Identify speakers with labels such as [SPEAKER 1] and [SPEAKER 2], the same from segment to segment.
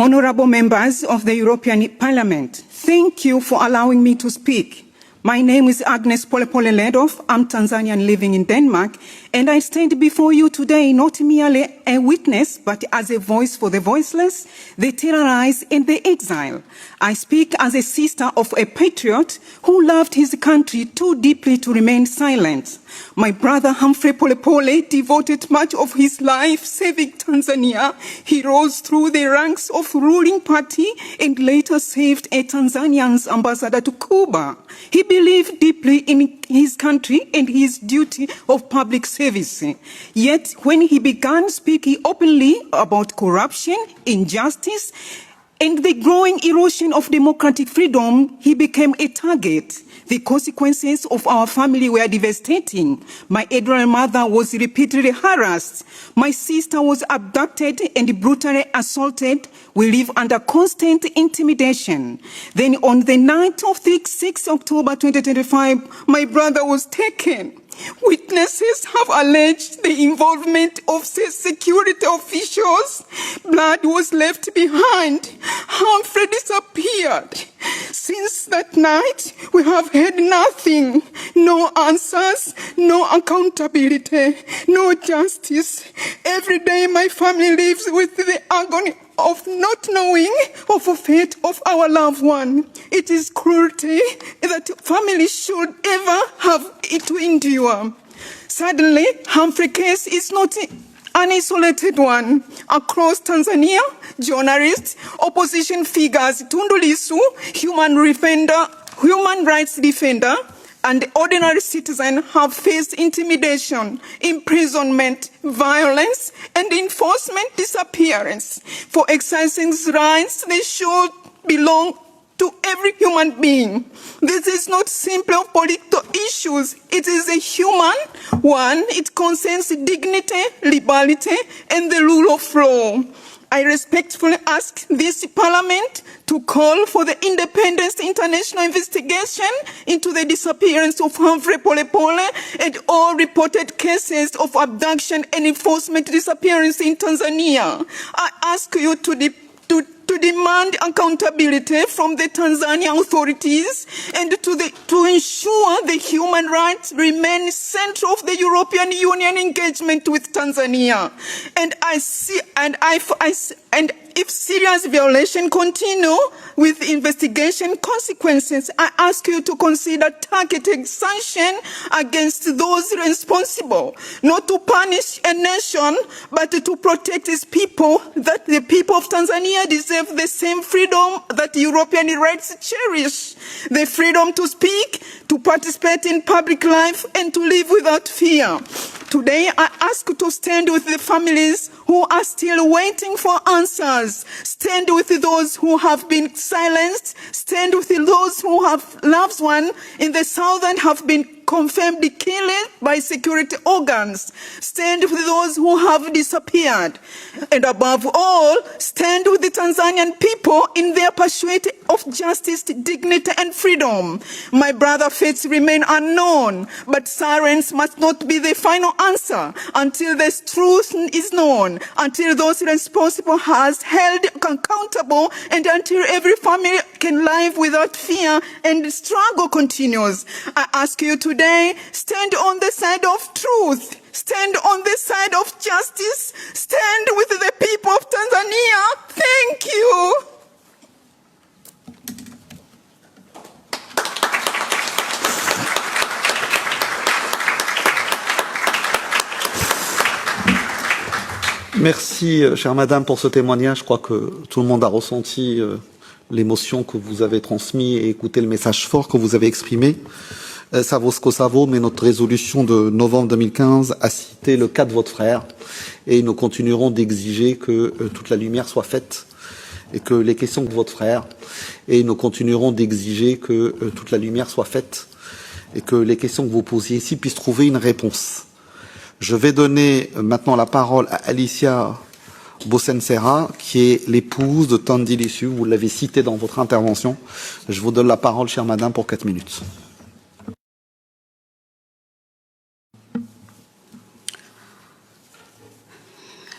[SPEAKER 1] Honorable members of the European Parliament, thank you for allowing me to speak. My name is Agnes POLEPOLE Ledov. I'm Tanzanian living in Denmark, and I stand before you today not merely a witness, but as a voice for the voiceless, the terrorized, and the exile. I speak as a sister of a patriot who loved his country too deeply to remain silent. My brother Humphrey POLEPOLE devoted much of his life saving Tanzania. He rose through the ranks of ruling party and later saved a Tanzanian's ambassador to Cuba. He believed deeply in his country and his duty of public service. Yet when he began speaking openly about corruption, injustice, and the growing erosion of democratic freedom, he became a target. The consequences of our family were devastating. My elderly mother was repeatedly harassed. My sister was abducted and brutally assaulted. We live under constant intimidation. Then on the night of 6 October 2025, my brother was taken. Witnesses have alleged the involvement of security officials. Blood was left behind. Humphrey disappeared. Since that night, we have had nothing. No answers, no accountability, no justice. Every day my family lives with the agony of not knowing of the fate of our loved one. It is cruelty that families should ever have to endure. Suddenly, Humphrey case is not an isolated one. Across Tanzania, journalists, opposition figures, Tundu Lisu, human rights defender, and ordinary citizens have faced intimidation, imprisonment, violence, and enforcement disappearance. For exercising rights, they should belong to every human being. This is not simply political issues. It is a human one. It concerns dignity, liberty, and the rule of law. I respectfully ask this Parliament to call for the independent international investigation into the disappearance of Humphrey POLEPOLE and all reported cases of abduction and enforcement disappearance in Tanzania. I ask you to demand accountability from the Tanzanian authorities and to ensure the human rights remain central of the European Union engagement with Tanzania. And if serious violation continue with investigation consequences, I ask you to consider targeted sanction against those responsible, not to punish a nation, but to protect its people, that the people of Tanzania deserve the same freedom that European rights cherish. The freedom to speak, to participate in public life, and to live without fear. Today, I ask you to stand with the families who are still waiting for answers. Stand with those who have been silenced. Stand with those who have loved ones in the south and have been confirmed killed by security organs. Stand with those who have disappeared. And above all, stand with the Tanzanian people in their pursuit of justice, dignity, and freedom. My brother's fates remain unknown, but silence must not be the final answer until the truth is known, until those responsible are held accountable, and until every family can live without fear and the struggle continues. I ask you today, stand on the side of truth. Stand on the side of justice. Stand with the people of Tanzania. Thank you.
[SPEAKER 2] Merci, chère madame, pour ce témoignage. Je crois que tout le monde a ressenti l'émotion que vous avez transmise et écouté le message fort que vous avez exprimé. Ça vaut ce que ça vaut, mais notre résolution de novembre 2015 a cité le cas de votre frère et nous continuerons d'exiger que toute la lumière soit faite et que les questions de votre frère, et nous continuerons d'exiger que toute la lumière soit faite et que les questions que vous posiez ici puissent trouver une réponse. Je vais donner maintenant la parole à Alicia Bosensera, qui est l'épouse de Tundu Lisu. Vous l'avez cité dans votre intervention. Je vous donne la parole, chère madame, pour 4 minutes.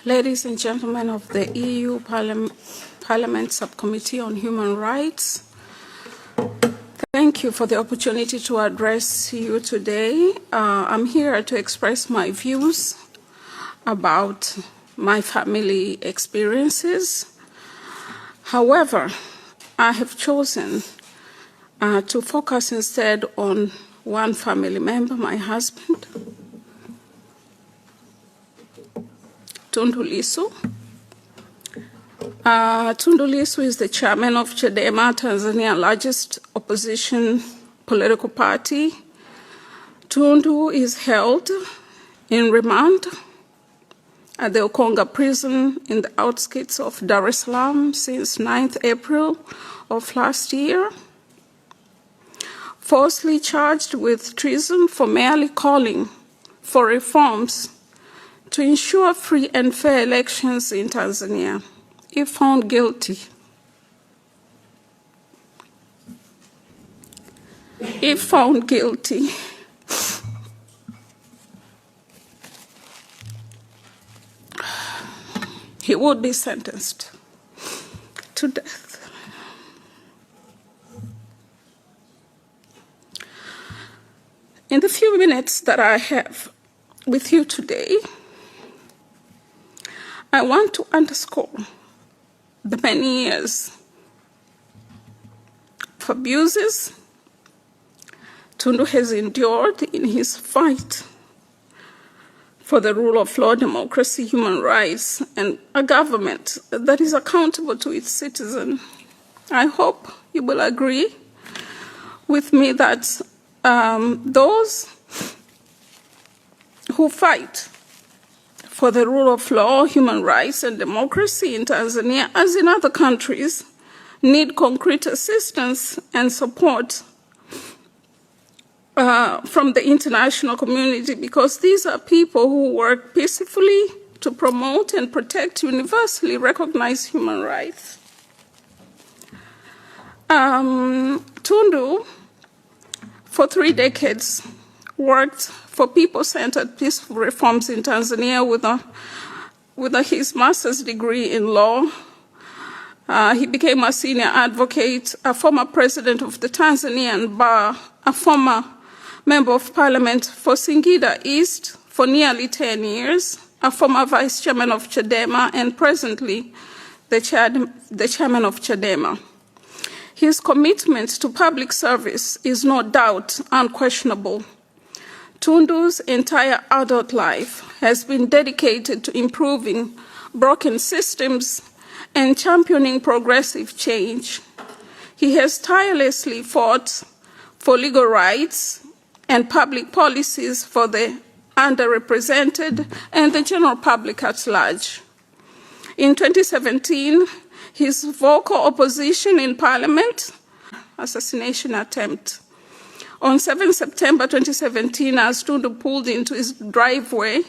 [SPEAKER 3] Ladies and gentlemen of the EU Parliament Subcommittee on Human Rights, thank you for the opportunity to address you today. I'm here to express my views about my family experiences. However, I have chosen to focus instead on one family member, my husband, Tundu Lisu. Tundu Lisu is the chairman of Chadema, Tanzania's largest opposition political party. Tundu is held in remand at the Ukonga prison in the outskirts of Dar es Salaam since 9th April of last year, falsely charged with treason for merely calling for reforms to ensure free and fair elections in Tanzania. If found guilty, he would be sentenced to death. In the few minutes that I have with you today, I want to underscore the many years of abuses Tundu has endured in his fight for the rule of law, democracy, human rights, and a government that is accountable to its citizens. I hope you will agree with me that those who fight for the rule of law, human rights, and democracy in Tanzania, as in other countries, need concrete assistance and support from the international community, because these are people who work peacefully to promote and protect universally recognized human rights. Tundu, for 3 decades, worked for people-centered peaceful reforms in Tanzania with his master's degree in law. He became a senior advocate, a former president of the Tanzanian Bar, a former member of parliament for Singida East for nearly 10 years, a former vice chairman of Chadema, and presently the chairman of Chadema. His commitment to public service is no doubt unquestionable. Tundu's entire adult life has been dedicated to improving broken systems and championing progressive change. He has tirelessly fought for legal rights and public policies for the underrepresented and the general public at large. In 2017, his vocal opposition in Parliament, assassination attempt. On 7 September 2017, as Tundu pulled into his driveway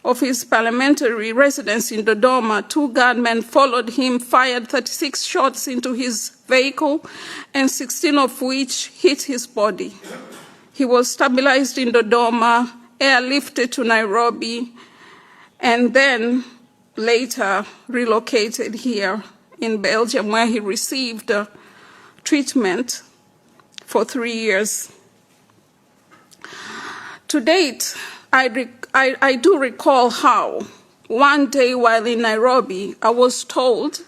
[SPEAKER 3] of his parliamentary residence in Dodoma, 2 gunmen followed him, fired 36 shots into his vehicle, and 16 of which hit his body. He was stabilized in Dodoma, airlifted to Nairobi, and then later relocated here in Belgium, where he received treatment for 3 years. To date, I do recall how one day while in Nairobi, I was told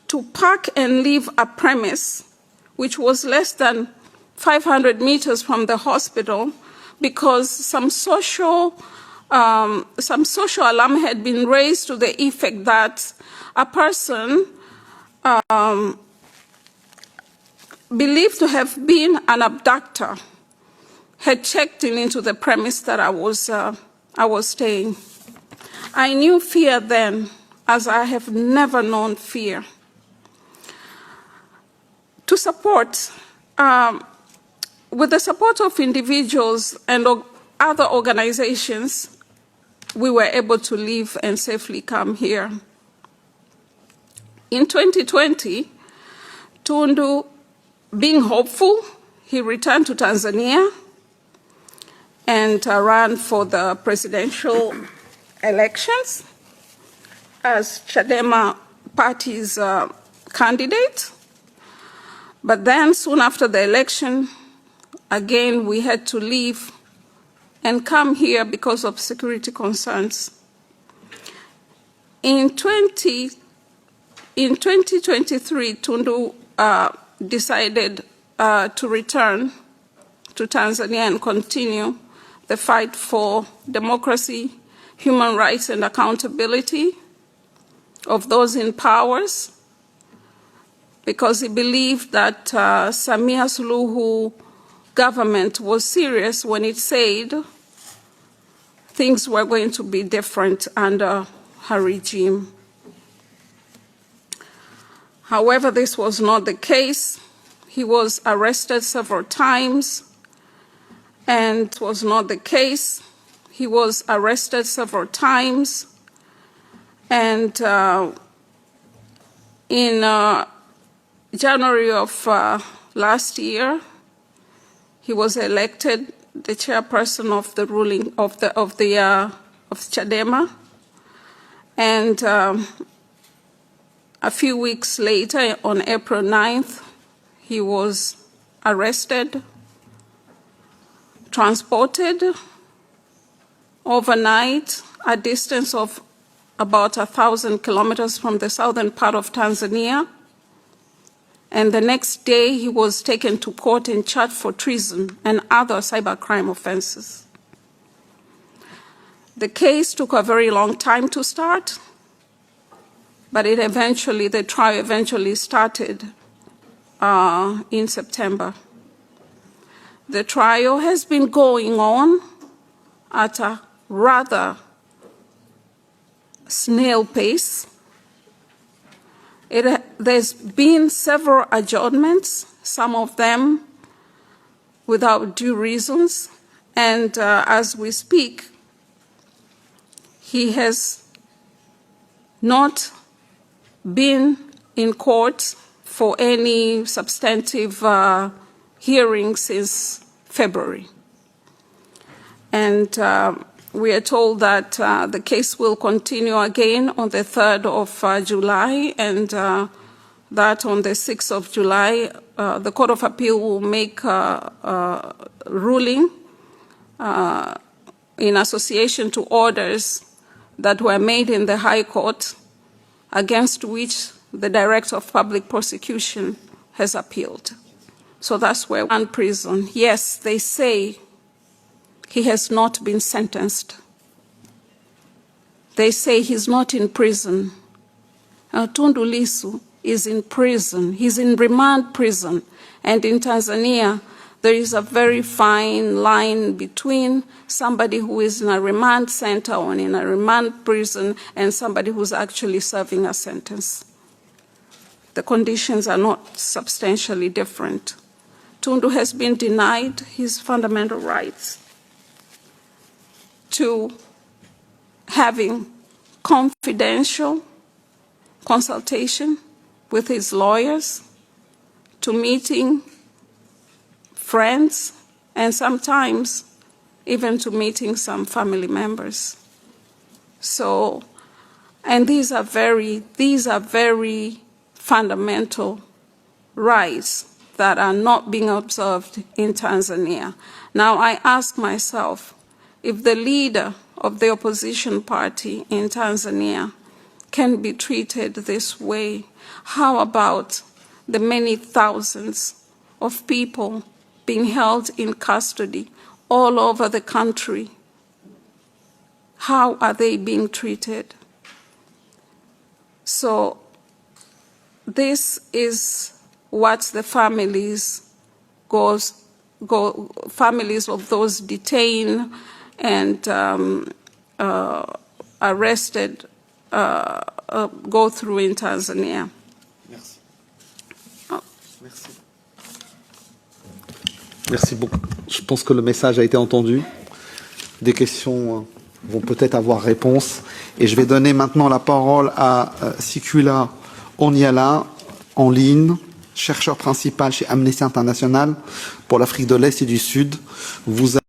[SPEAKER 3] to park and leave a premise which was less than 500 meters from the hospital because some social alarm had been raised to the effect that a person believed to have been an abductor had checked into the premise that I was staying. I knew fear then, as I have never known fear. To support, with the support of individuals and other organizations, we were able to leave and safely come here. In 2020, Tundu, being hopeful, he returned to Tanzania and ran for the presidential elections. as Chadema party's candidate. But then soon after the election, again, we had to leave and come here because of security concerns. In 2023, Tundu decided to return to Tanzania and continue the fight for democracy, human rights, and accountability of those in powers, because he believed that Samia Suluhu government was serious when it said things were going to be different under her regime. However, this was not the case. He was arrested several times, and it was not the case. He was arrested several times, and in January of last year, he was elected the chairperson of the ruling of Chadema, and a few weeks later, on April 9th, he was arrested, transported overnight, a distance of about 1,000 kilometers from the southern part of Tanzania. And the next day, he was taken to court and charged for treason and other cybercrime offenses. The case took a very long time to start, but the trial eventually started in September. The trial has been going on at a rather snail pace. There's been several adjournments, some of them without due reasons, and as we speak, he has not been in court for any substantive hearing since February. And we are told that the case will continue again on the 3rd of July, and that on the 6th of July, the Court of Appeal will make a ruling in association to orders that were made in the High Court, against which the Director of Public Prosecution has appealed. So that's where we're in prison. Yes, they say he has not been sentenced. They say he's not in prison. Tundu Lisu is in prison. He's in remand prison. And in Tanzania, there is a very fine line between somebody who is in a remand center or in a remand prison and somebody who's actually serving a sentence. The conditions are not substantially different. Tundu has been denied his fundamental rights to having confidential consultation with his lawyers, to meeting friends, and sometimes even to meeting some family members. So, and these are very fundamental rights that are not being observed in Tanzania. Now, I ask myself, if the leader of the opposition party in Tanzania can be treated this way, how about the many thousands of people being held in custody all over the country? How are they being treated? So this is what the families of those detained and arrested go through in Tanzania.
[SPEAKER 2] Merci. Oh. Merci. Merci beaucoup. Je pense que le message a été entendu. Des questions vont peut-être avoir réponse. Et je vais donner maintenant la parole à Sikula Onyala, en ligne, chercheur principal chez Amnesty International pour l'Afrique de l'Est et du Sud. Vous